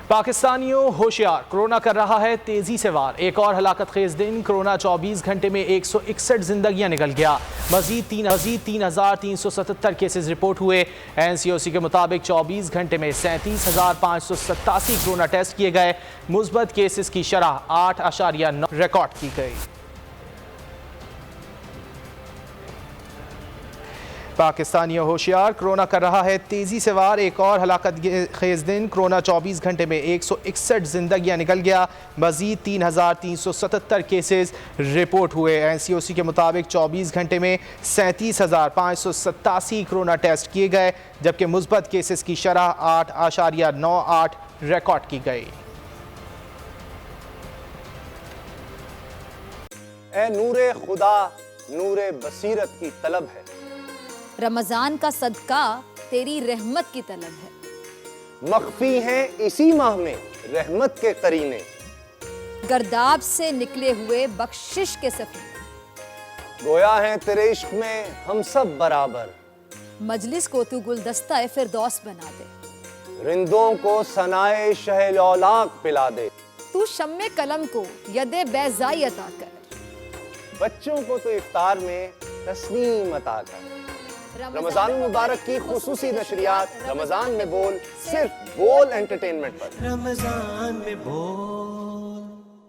पाकिस्तानियों होशियार, कोरोना कर रहा है तेजी से वार। एक और हलाकत खेज दिन, कोरोना 24 घंटे में 161 जिंदगियां निकल गया। मजीद 3,377 केसेस रिपोर्ट हुए। NCOC के मुताबिक 24 घंटे में 37,587 कोरोना टेस्ट किए गए। मुस्बत केसेस की शरह 8.9 रिकॉर्ड की गई। पाकिस्तानियों होशियार, कोरोना कर रहा है तेजी से वार। एक और हलाकत खेज दिन, कोरोना 24 घंटे में 161 जिंदगियां निकल गया। मजीद 3,377 केसेस रिपोर्ट हुए। NCOC के मुताबिक 24 घंटे में 37,587 कोरोना टेस्ट किए गए, जबकि मुस्बत केसेस की शरह 8.98 रिकॉर्ड की गई। ए नूरे खुदा, नूरे बसीरत की तलब है। रमजान का सदका तेरी रहमत की तलब है। मख्फी हैं इसी माह में रहमत के करीने। गर्दाब से निकले हुए बख्शिश के सफीने। गोया है तेरे इश्क में हम सब बराबर। मजलिस को तू गुलदस्ता फिरदौस बना दे। रिंदों को सनाए शहलौलाक पिला दे। तू शम्मे कलम को यदे बैज़ाई अता कर। बच्चों को तो इफ्तार में तस्नीम अता कर। रमजान मुबारक की खुसूसी नशरियात रमजान में बोल, सिर्फ बोल एंटरटेनमेंट पर। रमजान में बोल।